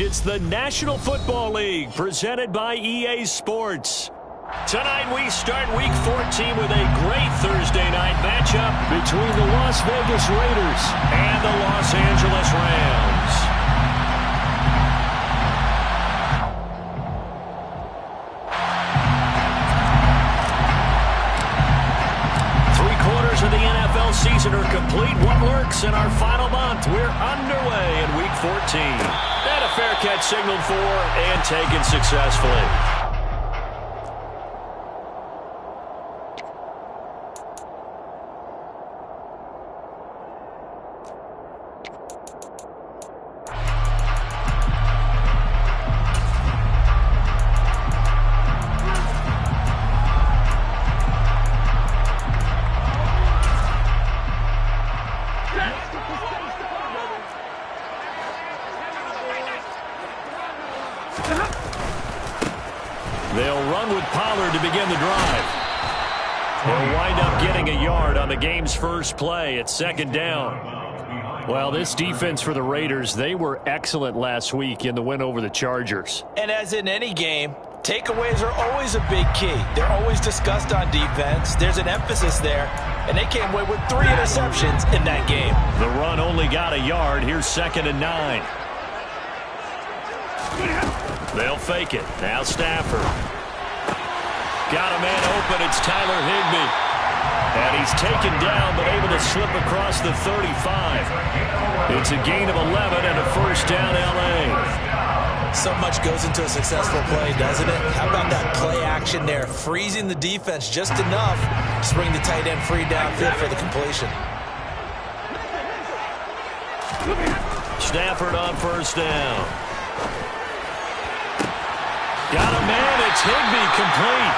It's the National Football League presented by EA Sports. Tonight we start Week 14 with a great Thursday night matchup between the Las Vegas Raiders and the Los Angeles Rams. Three-quarters of the NFL season are complete. What lurks in our final month? We're underway in Week 14. And a fair catch signaled for and taken successfully. They'll run with Pollard to begin the drive. They'll wind up getting a yard on the game's first play at second down. Well, this defense for the Raiders, they were excellent last week in the win over the Chargers. And as in any game, takeaways are always a big key. They're always discussed on defense. There's an emphasis there, and they came away with 3 interceptions in that game. The run only got a yard. Here's 2nd and 9. They'll fake it. Now Stafford. Got a man open. It's Tyler Higbee. And he's taken down, but able to slip across the 35. It's a gain of 11 and a first down, L.A. So much goes into a successful play, doesn't it? How about that play action there? Freezing the defense just enough to bring the tight end free downfield for the completion. Stafford on first down. Got a man, it's Higbee, complete.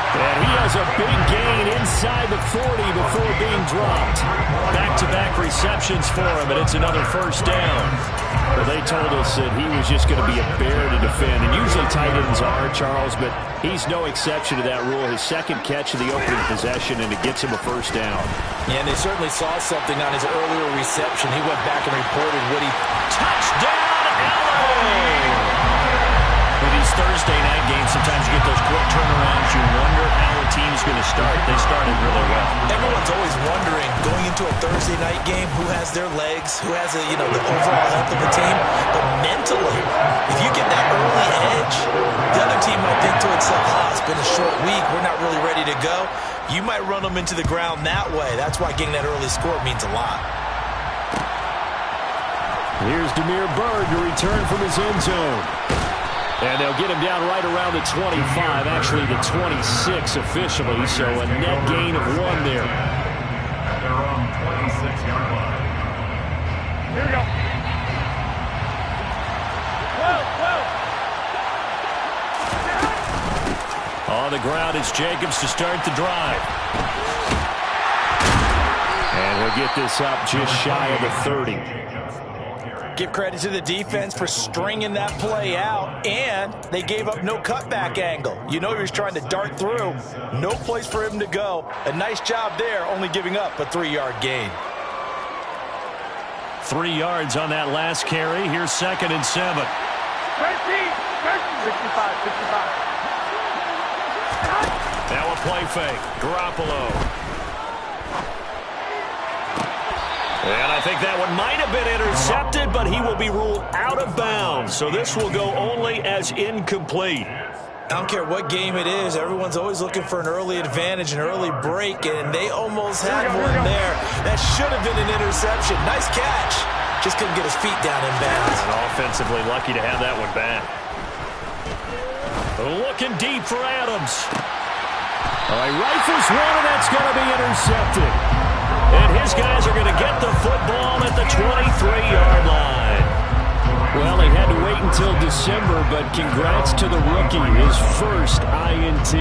And he has a big gain inside the 40 before being dropped. Back-to-back receptions for him, and it's another first down. Well, they told us that he was just going to be a bear to defend. And usually tight ends are, Charles, but he's no exception to that rule. His second catch of the opening possession, and it gets him a first down. Yeah, and they certainly saw something on his earlier reception. He went back and reported Woody. Touchdown, LA! With these Thursday night games, sometimes you get those quick turnarounds. You wonder how a team's going to start. They started really well. Everyone's always wondering, going into a Thursday night game, who has their legs, who has the overall health of the team. But mentally, if you get that early edge, the other team might think to itself, it's been a short week, we're not really ready to go. You might run them into the ground that way. That's why getting that early score means a lot. Here's Damiere Byrd to return from his end zone. And they'll get him down right around the 25, actually the 26 officially, so a net gain of 1 there. At their own 26-yard line. Here we go. On the ground, it's Jacobs to start the drive. And we'll get this up just shy of the 30. Give credit to the defense for stringing that play out, and they gave up no cutback angle. You know he was trying to dart through. No place for him to go. A nice job there, only giving up a 3-yard gain. 3 yards on that last carry. Here's 2nd and 7. 65. Now a play fake. Garoppolo. And I think that one might have been intercepted, but he will be ruled out of bounds. So this will go only as incomplete. I don't care what game it is. Everyone's always looking for an early advantage, an early break, and they almost had one there. That should have been an interception. Nice catch. Just couldn't get his feet down in bounds. And offensively lucky to have that one back. Looking deep for Adams. All right, rifles one, and that's going to be intercepted. And his guys are going to get the football at the 23-yard line. Well, he had to wait until December, but congrats to the rookie, his first INT.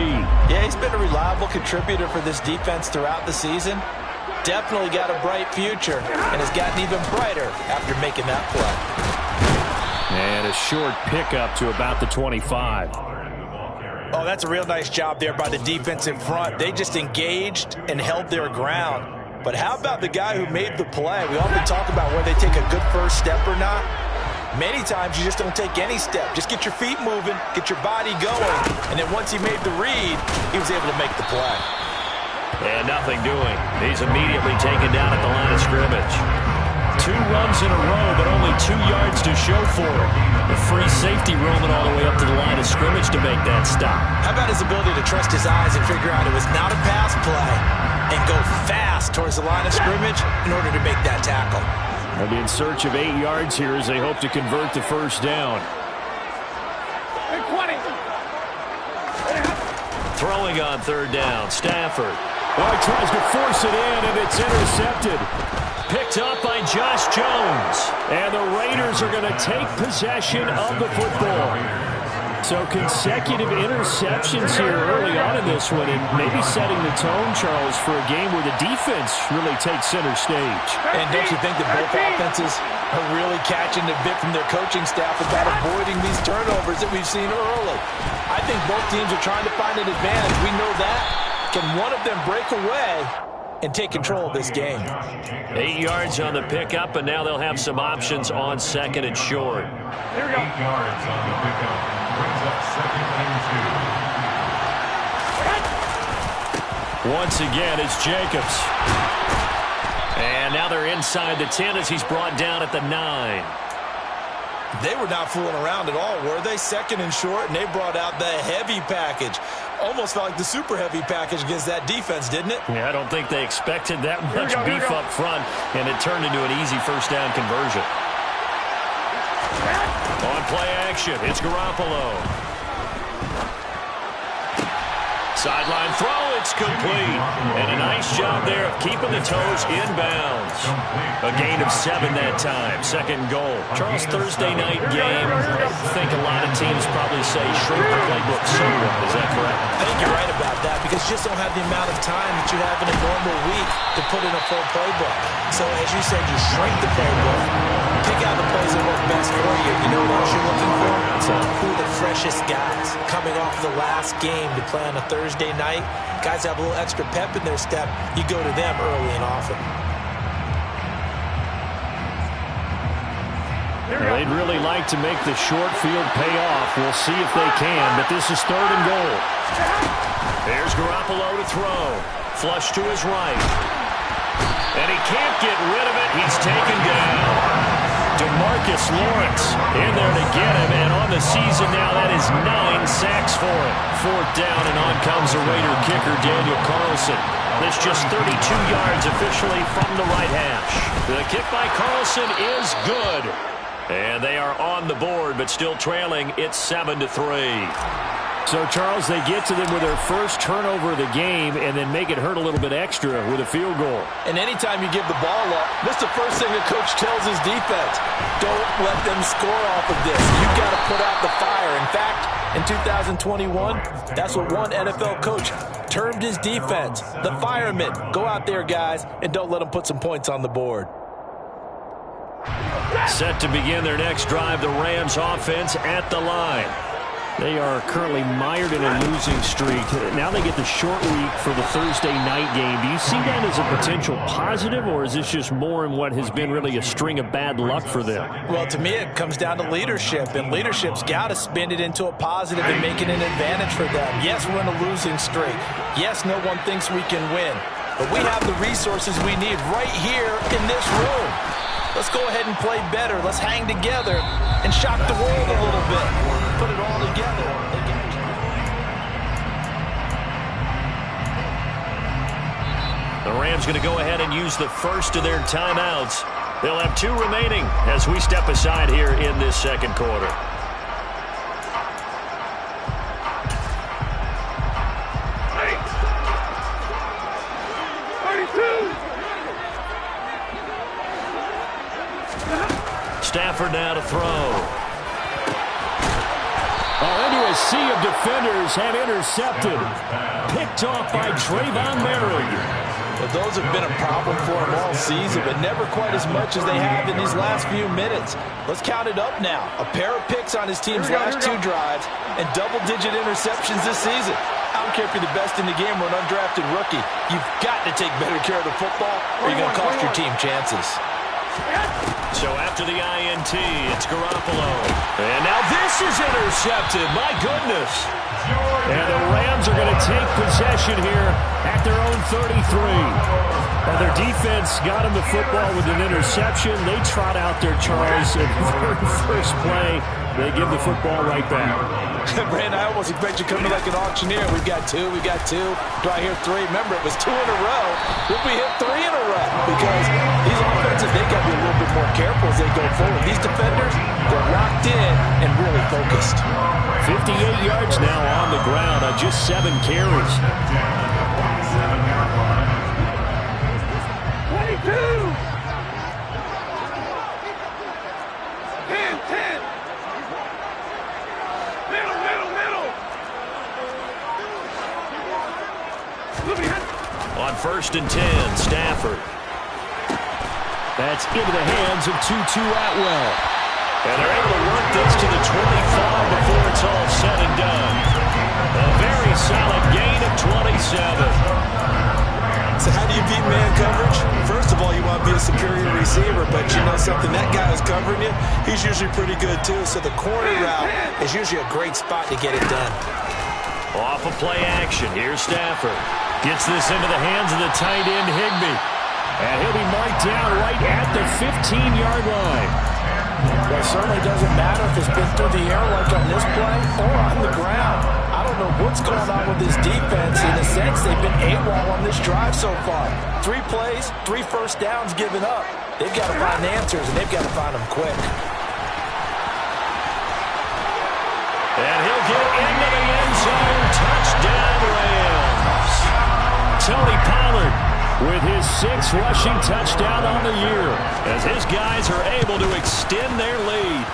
Yeah, he's been a reliable contributor for this defense throughout the season. Definitely got a bright future, and has gotten even brighter after making that play. And a short pickup to about the 25. Oh, that's a real nice job there by the defense in front. They just engaged and held their ground. But how about the guy who made the play? We often talk about whether they take a good first step or not. Many times you just don't take any step. Just get your feet moving, get your body going, and then once he made the read, he was able to make the play. And nothing doing. He's immediately taken down at the line of scrimmage. 2 runs in a row, but only 2 yards to show for it. The free safety roaming all the way up to the line of scrimmage to make that stop. How about his ability to trust his eyes and figure out it was not a pass play and go fast towards the line of scrimmage in order to make that tackle? They'll be in search of 8 yards here as they hope to convert the first down. Throwing on 3rd down, Stafford. Oh, he tries to force it in, and it's intercepted. Picked up by Josh Jones. And the Raiders are going to take possession of the football. So consecutive interceptions here early on in this one, and maybe setting the tone, Charles, for a game where the defense really takes center stage. And don't you think that both offenses are really catching the bit from their coaching staff about avoiding these turnovers that we've seen early? I think both teams are trying to find an advantage. We know that. Can one of them break away and take control of this game? 8 yards on the pickup, and now they'll have some options on 2nd and short. Here we go. 8 yards on the pickup. Brings up 2nd and 2. Once again, it's Jacobs. And now they're inside the 10 as he's brought down at the 9. They were not fooling around at all, were they? 2nd and short, and they brought out the heavy package. Almost felt like the super heavy package against that defense, didn't it? Yeah, I don't think they expected that much beef up front, and it turned into an easy first down conversion. On play action, it's Garoppolo. Sideline throw, it's complete. And a nice job there of keeping the toes inbounds. A gain of 7 that time, 2nd goal. Charles, Thursday night game, I think a lot of teams probably say shrink the playbook somewhat. Is that correct? I think you're right about that because you just don't have the amount of time that you have in a normal week to put in a full playbook. So as you said, you shrink the playbook, pick out the plays that work best for you. You know what else you're looking for? So who are the freshest guys coming off the last game to play on a Thursday night? Guys have a little extra pep in their step. You go to them early and often. They'd really like to make the short field pay off. We'll see if they can, but this is 3rd and goal. There's Garoppolo to throw. Flush to his right. And he can't get rid of it. He's taken down. DeMarcus Lawrence in there to get him, and on the season now, that is 9 sacks for him. 4th down, and on comes the Raider kicker, Daniel Carlson. This just 32 yards officially from the right hash. The kick by Carlson is good. And they are on the board, but still trailing. It's 7-3. So, Charles, they get to them with their first turnover of the game and then make it hurt a little bit extra with a field goal. And anytime you give the ball up, that's the first thing the coach tells his defense. Don't let them score off of this. You've got to put out the fire. In fact, in 2021, that's what one NFL coach termed his defense. The firemen. Go out there, guys, and don't let them put some points on the board. Set to begin their next drive, the Rams offense at the line. They are currently mired in a losing streak. Now they get the short week for the Thursday night game. Do you see that as a potential positive, or is this just more in what has been really a string of bad luck for them? Well, to me, it comes down to leadership, and leadership's got to spin it into a positive and make it an advantage for them. Yes, we're in a losing streak. Yes, no one thinks we can win, but we have the resources we need right here in this room. Let's go ahead and play better. Let's hang together and shock the world a little bit. Put it all together. The Rams going to go ahead and use the first of their timeouts. They'll have 2 remaining as we step aside here in this 2nd quarter. Stafford now to throw. Into a sea of defenders and intercepted. Picked off by Trayvon Merrick. Well, those have been a problem for him all season, but never quite as much as they have in these last few minutes. Let's count it up now. A pair of picks on his team's last 2 drives and double-digit interceptions this season. I don't care if you're the best in the game or an undrafted rookie. You've got to take better care of the football or you're going to cost your team chances. So after the INT, it's Garoppolo. And now this is intercepted. My goodness. And the Rams are going to take possession here at their own 33. Now their defense got him the football with an interception. They trot out their Charles at the very first play. They give the football right back. Brandon, I almost expect you coming like an auctioneer. We've got two. Do I hear three? Remember, it was 2 in a row. Will we hit 3 in a row? Because these offensive, they got to be a little bit more careful as they go forward. These defenders, they're locked in and really focused. 58 yards now on the ground on just 7 carries. 27-yard line. 22! 10! Middle! On 1st and 10, Stafford. That's into the hands of Tutu Atwell. And they're able to work this to the 25 before it's all said and done. A very solid gain of 27. So how do you beat man coverage? First of all, you want to be a superior receiver, but you know something, that guy who's covering you, he's usually pretty good too. So the corner route is usually a great spot to get it done. Off of play action, here's Stafford. Gets this into the hands of the tight end, Higbee. And he'll be marked down right at the 15-yard line. Well, it certainly doesn't matter if it's been through the air like on this play or on the ground. I don't know what's going on with this defense. In a sense, they've been AWOL on this drive so far. 3 plays, 3 first downs given up. They've got to find answers, and they've got to find them quick. And he'll get into the end zone. Touchdown, Rams. Tony Pollard with his 6th rushing touchdown on the year as his guys are able to extend their lead.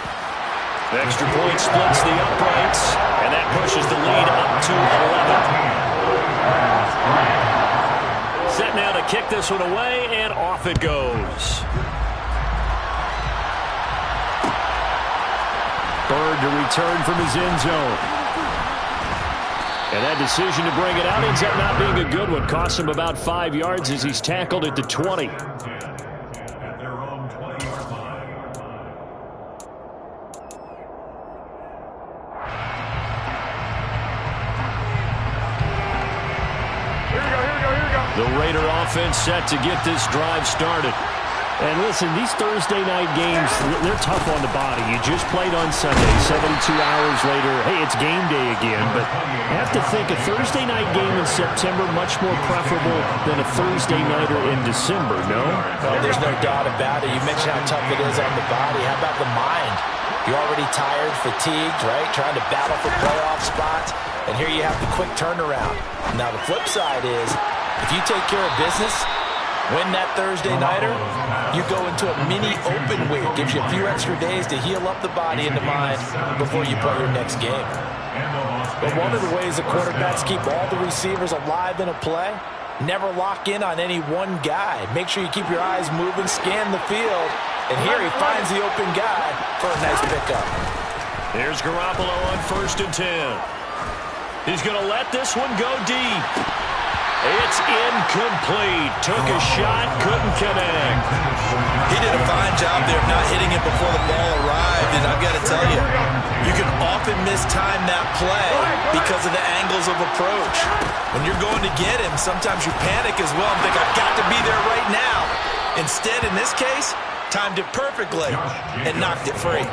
The extra point splits the uprights, and that pushes the lead up to 11. Set now to kick this one away, and off it goes. Bird to return from his end zone. And that decision to bring it out ends up not being a good one. Costs him about 5 yards as he's tackled at the 20. At their own 20-yard line. Here we go. The Raider offense set to get this drive started. And listen, these Thursday night games, they're tough on the body. You just played on Sunday, 72 hours later. Hey, it's game day again. But I have to think a Thursday night game in September much more preferable than a Thursday nighter in December, no? Well, there's no doubt about it. You mentioned how tough it is on the body. How about the mind? You're already tired, fatigued, right? Trying to battle for playoff spots. And here you have the quick turnaround. Now, the flip side is, if you take care of business, win that Thursday nighter, you go into a mini open week. Gives you a few extra days to heal up the body and the mind before you play your next game. But one of the ways the quarterbacks keep all the receivers alive in a play, never lock in on any one guy. Make sure you keep your eyes moving, scan the field, and here he finds the open guy for a nice pickup. Here's Garoppolo on 1st and 10. He's going to let this one go deep. It's incomplete. Took a shot, couldn't connect. He did a fine job there of not hitting it before the ball arrived, and I've got to tell you, you can often mistime that play because of the angles of approach. When you're going to get him, sometimes you panic as well and think, I've got to be there right now. Instead, in this case, timed it perfectly and knocked it free.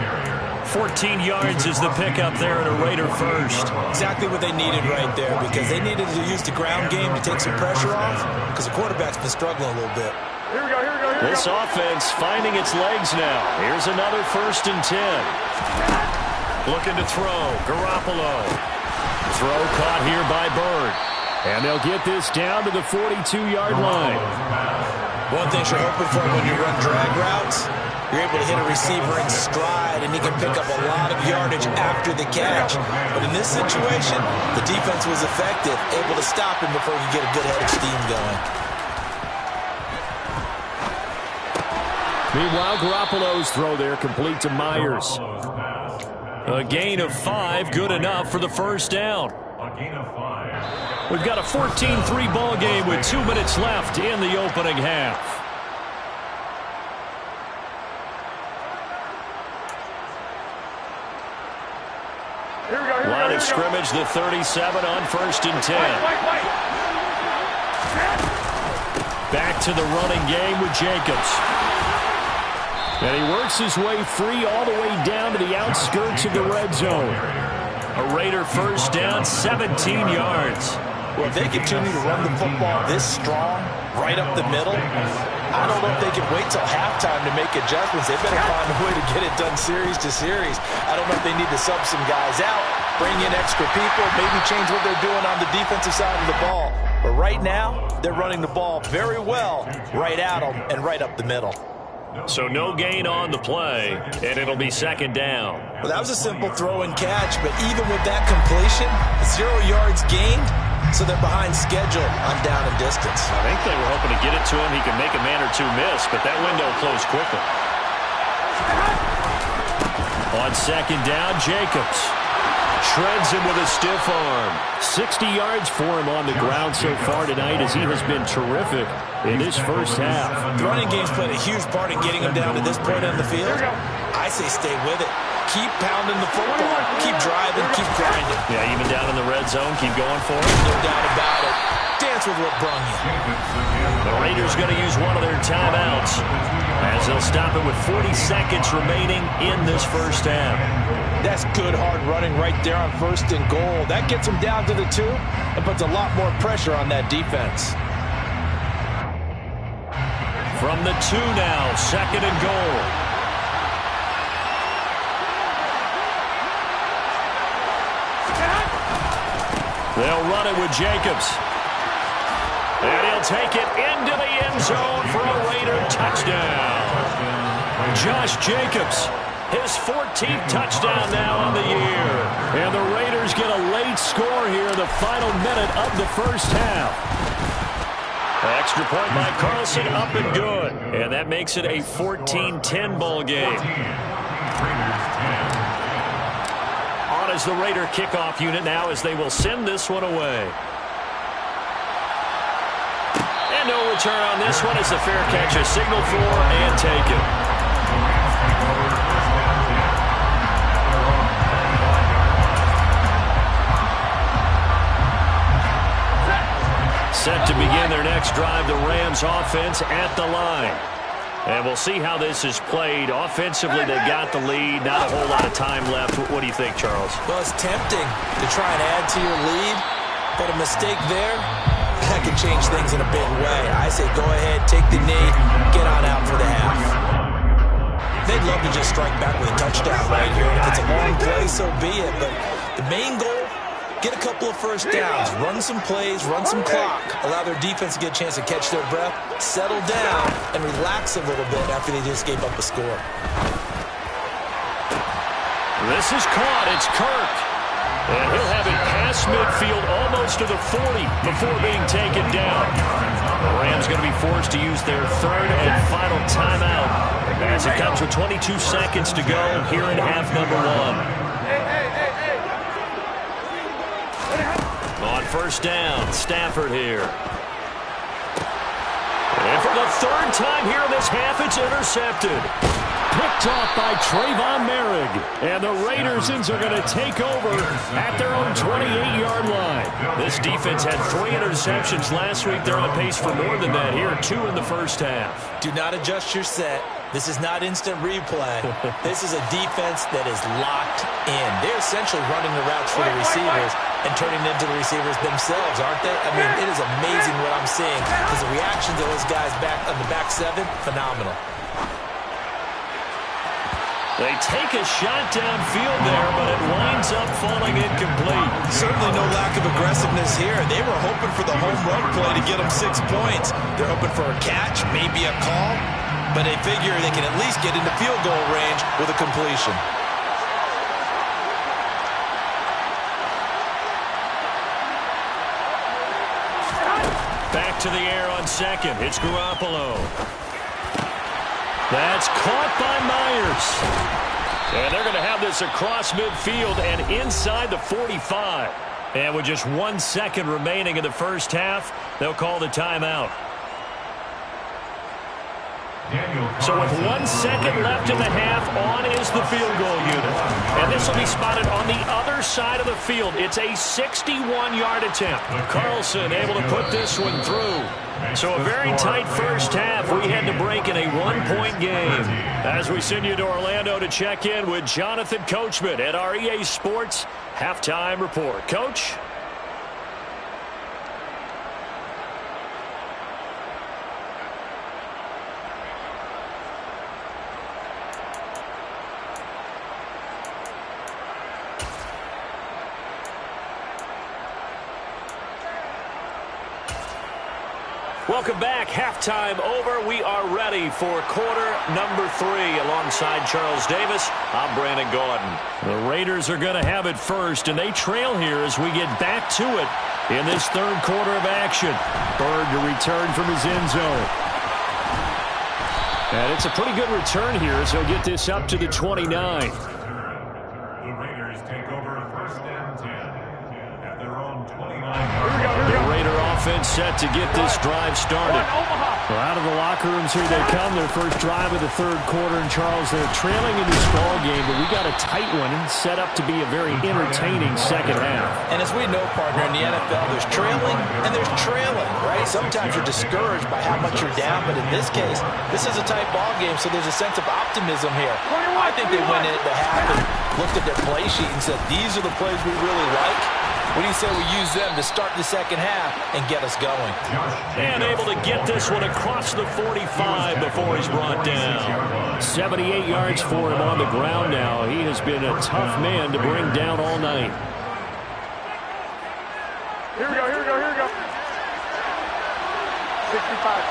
14 yards is the pickup there at a Raider first. Exactly what they needed right there, because they needed to use the ground game to take some pressure off, because the quarterback's been struggling a little bit. Here we go. This offense finding its legs now. Here's another 1st and 10. Looking to throw. Garoppolo. Throw caught here by Bird. And they'll get this down to the 42-yard line. One thing you're hoping for when you run drag routes, you're able to hit a receiver in stride, and he can pick up a lot of yardage after the catch. But in this situation, the defense was effective, able to stop him before he could get a good head of steam going. Meanwhile, Garoppolo's throw there complete to Myers. A gain of 5, good enough for the first down. A gain of 5. We've got a 14-3 ball game with 2 minutes left in the opening half. of scrimmage, the 37 on 1st and 10. Back to the running game with Jacobs. And he works his way free all the way down to the outskirts of the red zone. A Raider first down, 17 yards. Well, if they continue to run the football this strong, right up the middle, I don't know if they can wait till halftime to make adjustments. They better find a way to get it done series to series. I don't know if they need to sub some guys out, bring in extra people, maybe change what they're doing on the defensive side of the ball. But right now, they're running the ball very well right at them and right up the middle. So no gain on the play, and it'll be second down. Well, that was a simple throw and catch, but even with that completion, 0 yards gained, so they're behind schedule on down and distance. I think they were hoping to get it to him. He could make a man or two miss, but that window closed quickly. On second down, Jacobs shreds him with a stiff arm. 60 yards for him on the ground so far tonight as he has been terrific in this first half. The running game's played a huge part in getting him down to this point on the field. I say stay with it. Keep pounding the football. Keep driving. Keep grinding. Yeah, even down in the red zone, keep going for it. No doubt about it. Dance with what brung you. The Raiders going to use one of their timeouts as they'll stop it with 40 seconds remaining in this first half. That's good hard running right there on 1st and goal. That gets them down to the 2 and puts a lot more pressure on that defense. From the 2 now, 2nd and goal. They'll run it with Jacobs. And he'll take it into the end zone for a Raider touchdown. Josh Jacobs, his 14th touchdown now on the year. And the Raiders get a late score here in the final minute of the first half. Extra point by Carlson, up and good. And that makes it a 14-10 ball game. On as the Raider kickoff unit now as they will send this one away. And no return on this one as the fair catch is signaled for and taken. Set to begin their next drive, the Rams offense at the line. And we'll see how this is played. Offensively, they got the lead. Not a whole lot of time left. What do you think, Charles? Well, it's tempting to try and add to your lead, but a mistake there, that can change things in a big way. I say go ahead, take the knee, get on out for the half. They'd love to just strike back with a touchdown right here. And if it's a long play, so be it. But the main goal, get a couple of first downs, run some plays, run some clock, allow their defense to get a chance to catch their breath, settle down, and relax a little bit after they just gave up a score. This is caught. It's Kirk. And he'll have it past midfield almost to the 40 before being taken down. The Rams going to be forced to use their 3rd and final timeout as it comes with 22 seconds to go here in half number 1. On first down, Stafford here. And for the 3rd time here in this half, it's intercepted. Picked off by Trayvon Merrick. And the Raidersons are going to take over at their own 28-yard line. This defense had 3 interceptions last week. They're on pace for more than that here, 2 in the first half. Do not adjust your set. This is not instant replay. This is a defense that is locked in. They're essentially running the routes for the receivers and turning them into the receivers themselves, aren't they? I mean, it is amazing what I'm seeing because the reaction to those guys back on the back 7, phenomenal. They take a shot downfield there, but it winds up falling incomplete. Certainly no lack of aggressiveness here. They were hoping for the home run play to get them 6 points. They're hoping for a catch, maybe a call, but they figure they can at least get into field goal range with a completion. Back to the air on second. It's Garoppolo. That's caught by Myers. And they're going to have this across midfield and inside the 45. And with just 1 second remaining in the first half, they'll call the timeout. So with 1 second left in the half, on is the field goal unit. And this will be spotted on the other side of the field. It's a 61-yard attempt. Carlson able to put this one through. So a very tight first half. We had to break in a one-point game. As we send you to Orlando to check in with Jonathan Coachman at our EA Sports Halftime Report. Coach? Welcome back. Halftime over. We are ready for quarter number 3. Alongside Charles Davis, I'm Brandon Gaudin. The Raiders are going to have it first, and they trail here as we get back to it in this third quarter of action. Bird to return from his end zone. And it's a pretty good return here as he'll get this up to the 29. The Raiders take over first and 10 at their own 29. The Raider offense set to get this drive started. Well, out of the locker rooms here they come. Their first drive of the third quarter. And Charles, they're trailing in this ball game, but we got a tight one set up to be a very entertaining second half. And as we know, partner, in the NFL, there's trailing and there's trailing, right? Sometimes you're discouraged by how much you're down, but in this case, this is a tight ball game, so there's a sense of optimism here. I think they went into the half and looked at their play sheet and said, these are the plays we really like. What do you say we use them to start the second half and get us going? And able to get this one across the 45 before he's brought down. 78 yards for him on the ground now. He has been a tough man to bring down all night. Here we go, here we go, here we go. 65.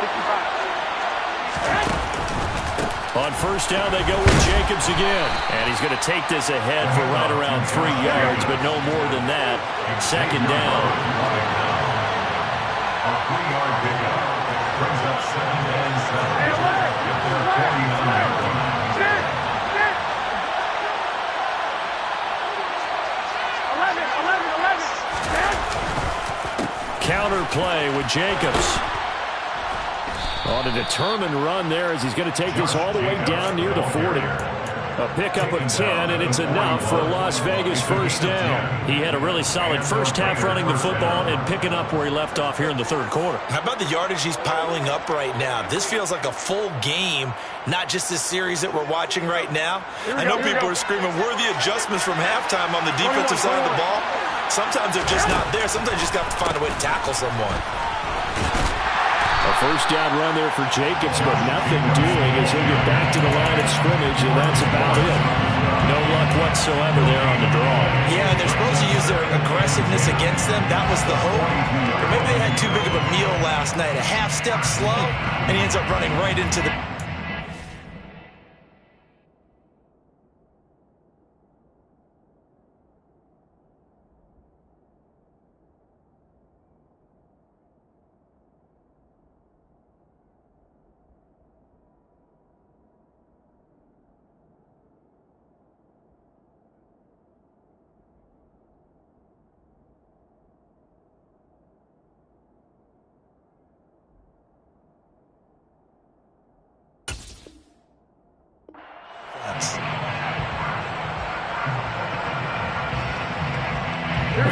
On first down, they go with Jacobs again. And he's going to take this ahead for right around 3 yards, but no more than that. Second down. A 3-yard pickup brings up 7 and 7. Get their 49-yard line. 11. Counter play with Jacobs. On a determined run there as he's going to take this all the way down near the 40. A pickup of 10, and it's enough for a Las Vegas first down. He had a really solid first half running the football and picking up where he left off here in the third quarter. How about the yardage he's piling up right now? This feels like a full game, not just this series that we're watching right now. I know people are screaming, worthy adjustments from halftime on the defensive side of the ball. Sometimes they're just not there. Sometimes you just got to find a way to tackle someone. A first down run there for Jacobs, but nothing doing as he'll get back to the line of scrimmage, and that's about it. No luck whatsoever there on the draw. Yeah, they're supposed to use their aggressiveness against them. That was the hope. Or maybe they had too big of a meal last night. A half step slow, and he ends up running right into the...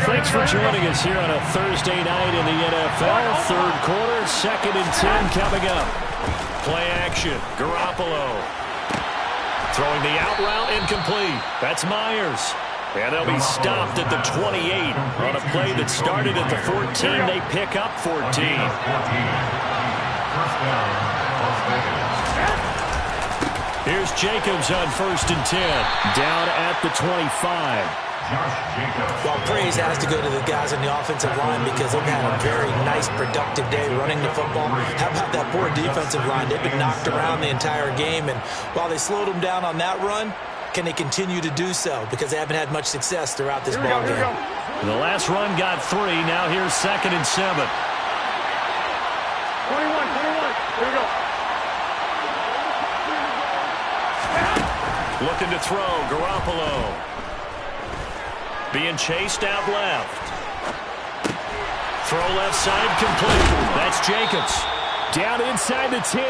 Thanks for joining us here on a Thursday night in the NFL. Third quarter, 2nd and 10 coming up. Play action, Garoppolo. Throwing the out route incomplete. That's Myers. And they'll be stopped at the 28 on a play that started at the 14. They pick up 14. First down, Las Vegas. Here's Jacobs on 1st and 10. Down at the 25. Well, praise has to go to the guys on the offensive line because they've had a very nice, productive day running the football. How about that poor defensive line? They've been knocked around the entire game, and while they slowed them down on that run, can they continue to do so? Because they haven't had much success throughout this ball game. The last run got 3. Now here's 2nd and 7. 21. Here we go. Looking to throw, Garoppolo. Being chased out left. Throw left side complete. That's Jacobs. Down inside the 10.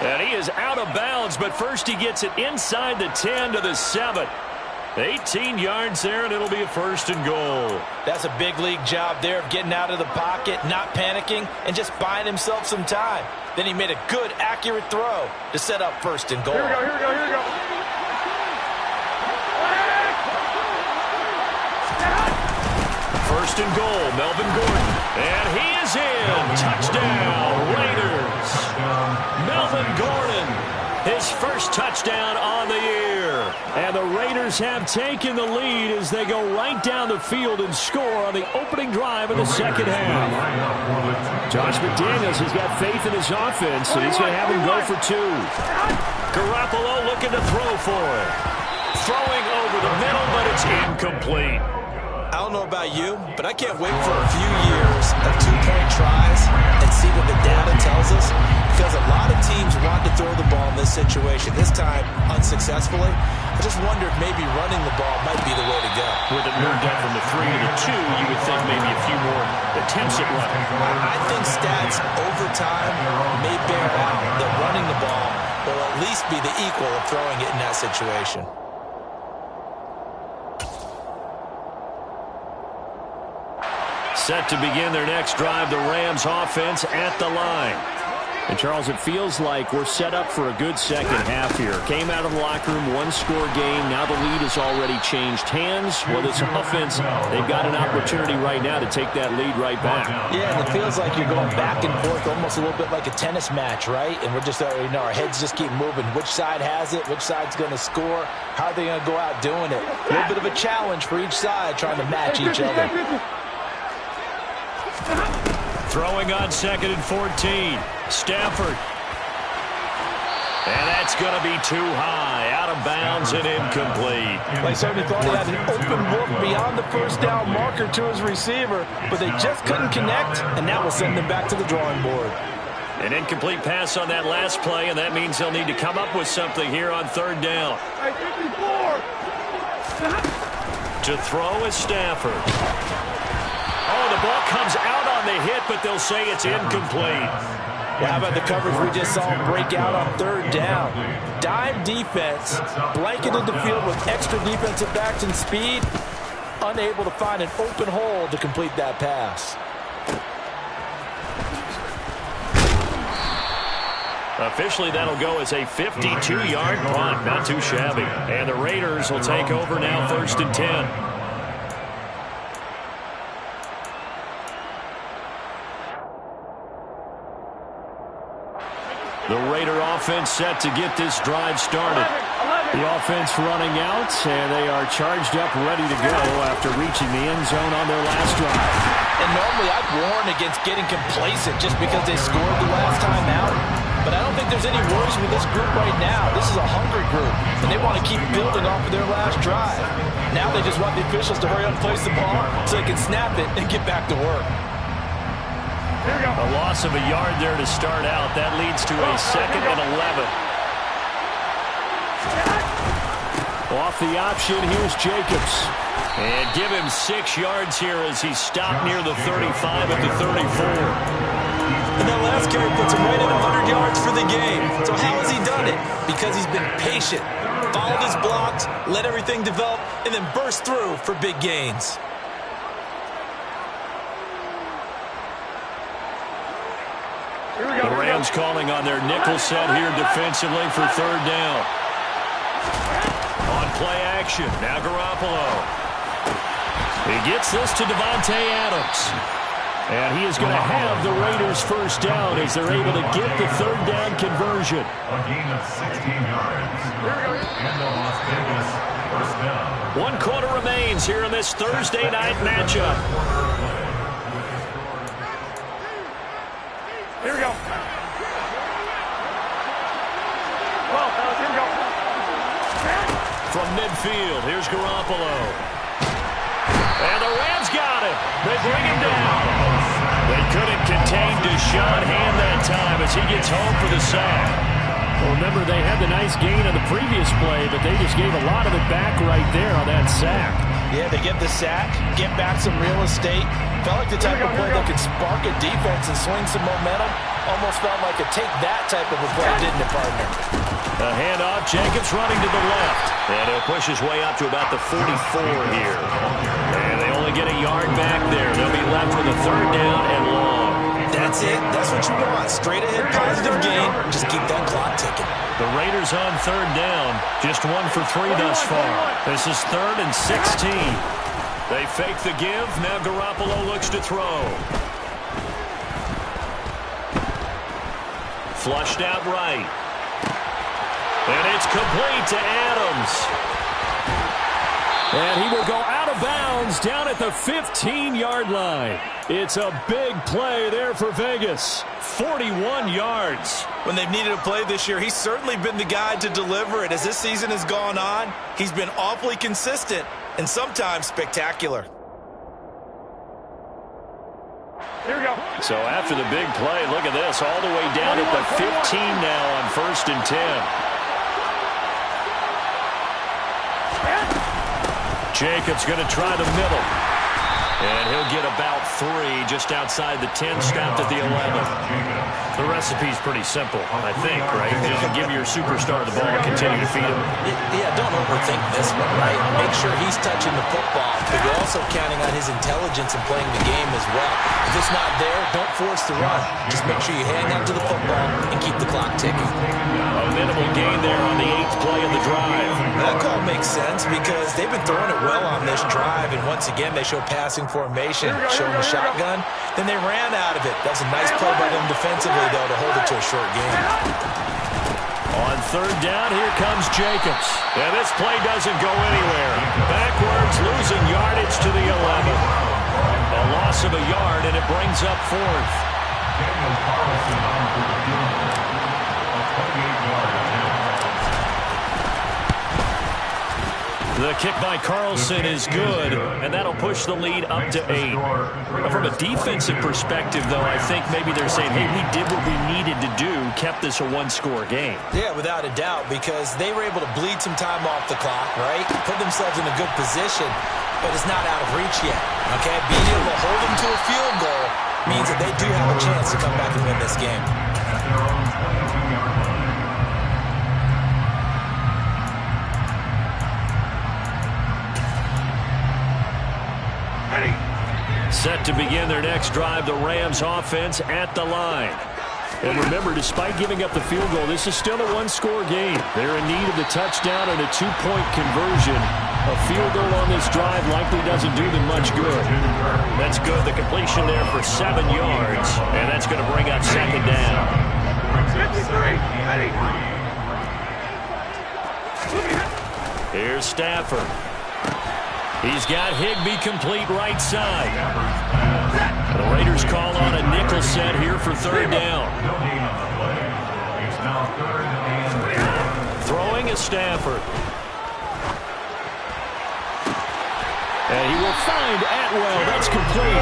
And he is out of bounds, but first he gets it inside the 10 to the 7. 18 yards there, and it'll be a first and goal. That's a big league job there of getting out of the pocket, not panicking, and just buying himself some time. Then he made a good, accurate throw to set up first and goal. Here we go, here we go, here we go. First and goal, Melvin Gordon. And he is in. Touchdown, Raiders. Melvin Gordon, his first touchdown on the year. And the Raiders have taken the lead as they go right down the field and score on the opening drive of the second half. Josh McDaniels has got faith in his offense, and he's going to have him go for 2. Garoppolo looking to throw for it. Throwing over the middle, but it's incomplete. I don't know about you, but I can't wait for a few years of 2-point tries and see what the data tells us, because a lot of teams want to throw the ball in this situation. This time, unsuccessfully. I just wonder if maybe running the ball might be the way to go. With it moved up from the 3 to the 2, you would think maybe a few more attempts at running. I think stats over time may bear out that running the ball will at least be the equal of throwing it in that situation. Set to begin their next drive, the Rams offense at the line. And, Charles, it feels like we're set up for a good second half here. Came out of the locker room, one-score game. Now the lead has already changed hands. Well, this offense, they've got an opportunity right now to take that lead right back. Yeah, and it feels like you're going back and forth, almost a little bit like a tennis match, right? And we're just, our heads just keep moving. Which side has it? Which side's going to score? How are they going to go out doing it? A little bit of a challenge for each side, trying to match each other. Throwing on 2nd and 14. Stafford. And that's going to be too high. Out of bounds and incomplete. They certainly thought he had an open look beyond the first down marker to his receiver, but they just couldn't connect, and that will send them back to the drawing board. An incomplete pass on that last play, and that means they'll need to come up with something here on 3rd down. To throw is Stafford. Oh, the ball comes out on the hit, but they'll say it's incomplete. Well, how about the coverage we just saw him break out on 3rd down? Dime defense, blanketed the field with extra defensive backs and speed, unable to find an open hole to complete that pass. Officially, that'll go as a 52-yard punt. Not too shabby. And the Raiders will take over now, 1st and 10. The Raider offense set to get this drive started. The offense running out, and they are charged up, ready to go after reaching the end zone on their last drive. And normally I'd warn against getting complacent just because they scored the last time out. But I don't think there's any worries with this group right now. This is a hungry group, and they want to keep building off of their last drive. Now they just want the officials to hurry up and place the ball so they can snap it and get back to work. A loss of a yard there to start out. That leads to a 2nd and 11. Off the option, here's Jacobs. And give him 6 yards here as he stopped near the 35 at the 34. And that last carry puts him right at 100 yards for the game. So how has he done it? Because he's been patient, followed his blocks, let everything develop, and then burst through for big gains. The Rams calling on their nickel set here defensively for 3rd down. On play action, now Garoppolo. He gets this to Davante Adams. And he is going to have the Raiders' 1st down as they're able to get the 3rd down conversion. A gain of 16 yards. And the Las Vegas 1st down. 1 quarter remains here in this Thursday night matchup. Here we go. Well, here we go. From midfield, here's Garoppolo. And the Rams got him. They bring him down. They couldn't contain Deshaun Hand that time as he gets home for the sack. Well, remember, they had the nice gain on the previous play, but they just gave a lot of it back right there on that sack. Yeah, they get the sack, get back some real estate. Felt like the type of play that could spark a defense and swing some momentum. Almost felt like a take that type of a play, didn't it, partner? A handoff. Jacobs running to the left. And he'll push his way up to about the 44 here. And they only get a yard back there. They'll be left with a 3rd down and long. That's it. That's what you want. Straight ahead, positive gain. Just keep that clock ticking. The Raiders on 3rd down. Just 1 for 3 thus far. This is 3rd and 16. They fake the give. Now Garoppolo looks to throw. Flushed out right. And it's complete to Adams. And he will go out of bounds down at the 15-yard line. It's a big play there for Vegas. 41 yards. When they've needed a play this year, he's certainly been the guy to deliver it. As this season has gone on, he's been awfully consistent and sometimes spectacular. Here we go. So after the big play, look at this. All the way down at the 15 now on 1st and 10. Jacobs going to try the middle. And he'll get about 3 just outside the 10, stopped at the 11. The recipe's pretty simple, I think, right? Just give your superstar the ball and continue to feed him. Yeah, don't overthink this one, right? Make sure he's touching the football, but you're also counting on his intelligence in playing the game as well. If it's not there, don't force the run. Just make sure you hang on to the football and keep the clock ticking. A minimal gain there on the 8th play of the drive. That call makes sense because they've been throwing it well on this drive, and once again, they show passing formation, showing the shotgun. Then they ran out of it. That was a nice play by them defensively, though, to hold it to a short game. On 3rd down, here comes Jacobs. And this play doesn't go anywhere. Backwards, losing yardage to the 11. A loss of a yard, and it brings up 4th. Daniel Carlson on for the field goal. A 28-yard attempt. The kick by Carlson is good, and that'll push the lead up to 8. From a defensive perspective, though, I think maybe they're saying, hey, we did what we needed to do, kept this a 1-score game. Yeah, without a doubt, because they were able to bleed some time off the clock, right? Put themselves in a good position, but it's not out of reach yet, okay? Being able to hold them to a field goal means that they do have a chance to come back and win this game. At their own 22-yard line. Set to begin their next drive, the Rams offense at the line. And remember, despite giving up the field goal, this is still a 1-score game. They're in need of the touchdown and a 2-point conversion. A field goal on this drive likely doesn't do them much good. That's good. The completion there for 7 yards, and that's going to bring up 2nd down. 53. Ready. Here's Stafford. He's got Higbee complete right side. The Raiders call on a nickel set here for 3rd down. It's now 3rd and 10. Throwing is Stafford. And he will find Atwell. That's complete.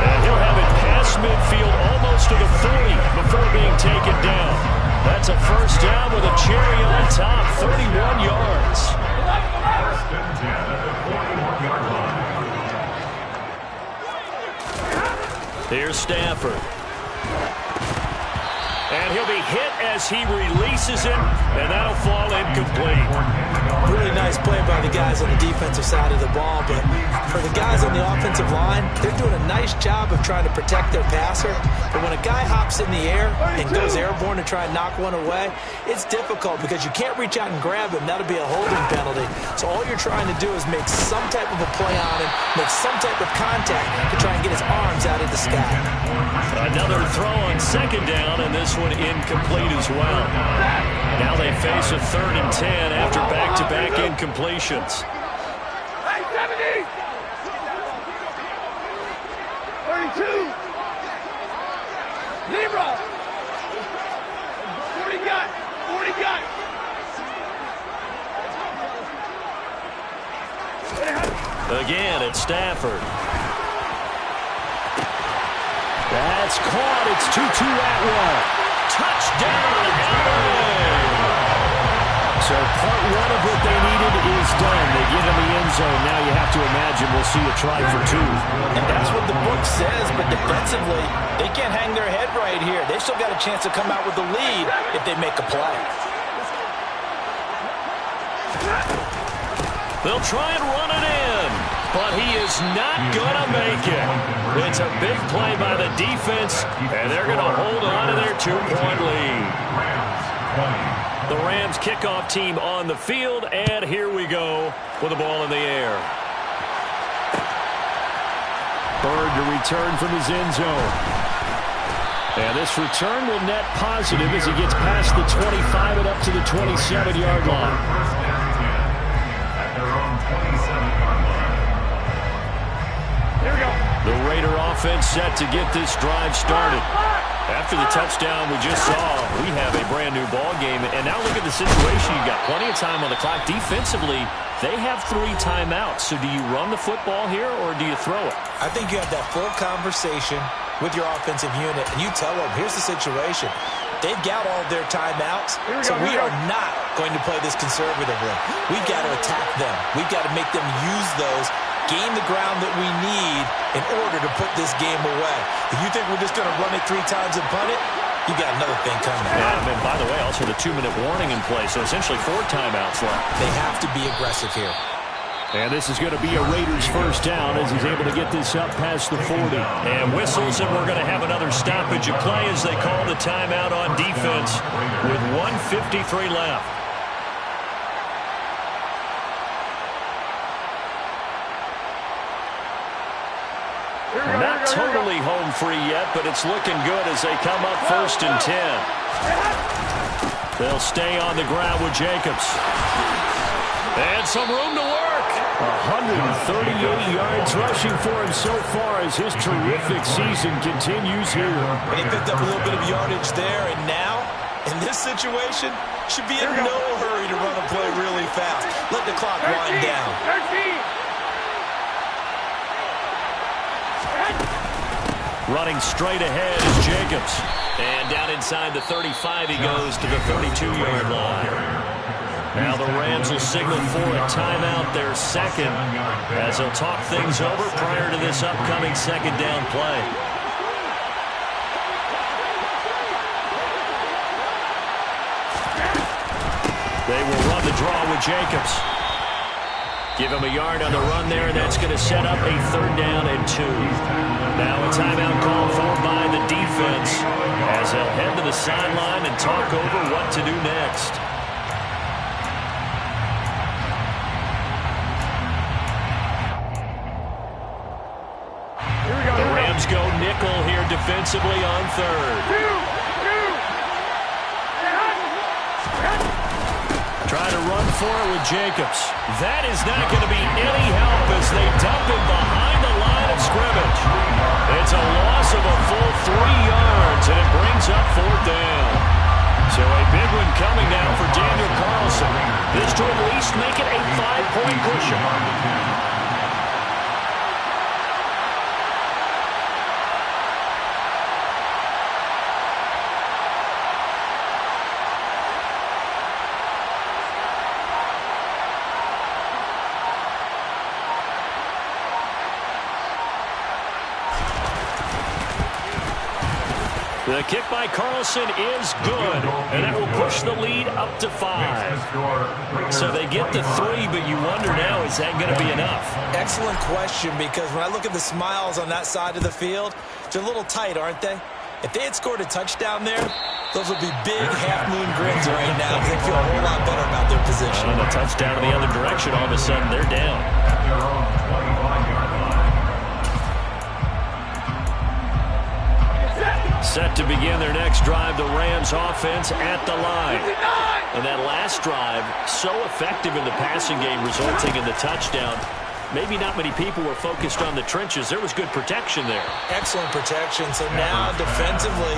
And he'll have it past midfield almost to the 40 before being taken down. That's a 1st down with a cherry on top, 31 yards. 1st and 10 at the 41-yard line. Here's Stafford. And he'll be hit as he releases it, and that'll fall incomplete. Really nice play by the guys on the defensive side of the ball, but for the guys on the offensive line, they're doing a nice job of trying to protect their passer. But when a guy hops in the air and goes airborne to try and knock one away, it's difficult because you can't reach out and grab him. That'll be a holding penalty. So all you're trying to do is make some type of a play on him, make some type of contact to try and get his arms out of the sky. Another throw on 2nd down, and this one incomplete as well. Now they face a 3rd and 10 after back-to-back incompletions. Hey, 70. 32. Libra. 40 got. 40 got. Again, it's Stafford. That's caught. It's Tutu Atwell. Touchdown, LA! So part 1 of what they needed is done. They get in the end zone. Now you have to imagine we'll see a try for two. And that's what the book says, but defensively, they can't hang their head right here. They've still got a chance to come out with the lead if they make a play. They'll try and run it in, but he is not going to make it. It's a big play by the defense, and they're going to hold on to their 2-point lead. The Rams kickoff team on the field, and here we go with the ball in the air. Bird to return from his end zone. And this return will net positive as he gets past the 25 and up to the 27-yard line. Here we go. The Raider offense set to get this drive started. After the touchdown we just saw, we have a brand-new ball game. And now look at the situation. You've got plenty of time on the clock. Defensively, they have 3 timeouts. So do you run the football here or do you throw it? I think you have that full conversation with your offensive unit, and you tell them, here's the situation. They've got all of their timeouts, so we are not going to play this conservatively. We've got to attack them. We've got to make them use those, gain the ground that we need in order to put this game away. If you think we're just going to run it 3 times and punt it, you got another thing coming. Yeah, and by the way, also the 2-minute warning in play, so essentially 4 timeouts left. They have to be aggressive here. And this is going to be a Raiders first down as he's able to get this up past the 40. And whistles, and we're going to have another stoppage of play as they call the timeout on defense with 1:53 left. Not totally home free yet, but it's looking good as they come up 1st and 10. They'll stay on the ground with Jacobs. And some room to work. 138 yards rushing for him so far as his terrific season continues here. And he picked up a little bit of yardage there, and now, in this situation, should be in no hurry to run a play really fast. Let the clock wind down. 13. Running straight ahead is Jacobs. And down inside the 35 he goes to the 32-yard line. Now the Rams will signal for a timeout, their second, as they'll talk things over prior to this upcoming second down play. They will run the draw with Jacobs. Give him a yard on the run there, and that's going to set up a 3rd down and 2. Now a timeout call for by the defense as they'll head to the sideline and talk over what to do next. The Rams go nickel here defensively on 3rd. Try to run for it with Jacobs. That is not going to be any help as they dump him behind the line of scrimmage. It's a loss of a full 3 yards, and it brings up 4th down. So a big one coming now for Daniel Carlson. This to at least make it a 5-point cushion. The kick by Carlson is good, and that will push the lead up to 5. So they get the 3, but you wonder now, is that going to be enough? Excellent question, because when I look at the smiles on that side of the field, they're a little tight, aren't they? If they had scored a touchdown there, those would be big half-moon grins right now because they feel a whole lot better about their position. And a touchdown in the other direction, all of a sudden they're down. Set to begin their next drive, the Rams offense at the line. And that last drive, so effective in the passing game, resulting in the touchdown. Maybe not many people were focused on the trenches. There was good protection there. Excellent protection. So now, defensively,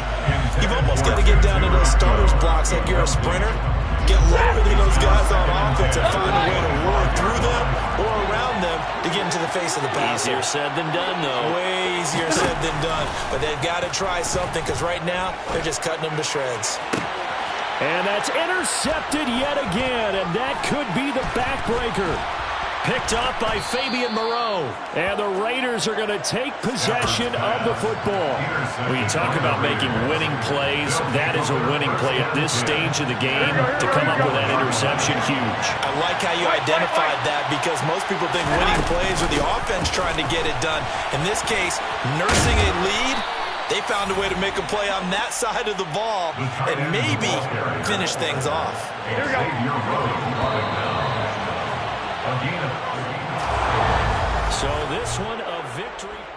you've almost got to get down to those starters blocks like you're a sprinter. Get lower than those guys on offense and find a way to roar through them or around them to get into the face of the passer. Easier said than done, though. Way easier said than done. But they've got to try something because right now, they're just cutting them to shreds. And that's intercepted yet again, and that could be the backbreaker. Picked up by Fabian Moreau. And the Raiders are going to take possession of the football. When you talk about making winning plays, that is a winning play at this stage of the game. To come up with that interception, huge. I like how you identified that because most people think winning plays are the offense trying to get it done. In this case, nursing a lead, they found a way to make a play on that side of the ball and maybe finish things off. Here we go. So this one a victory.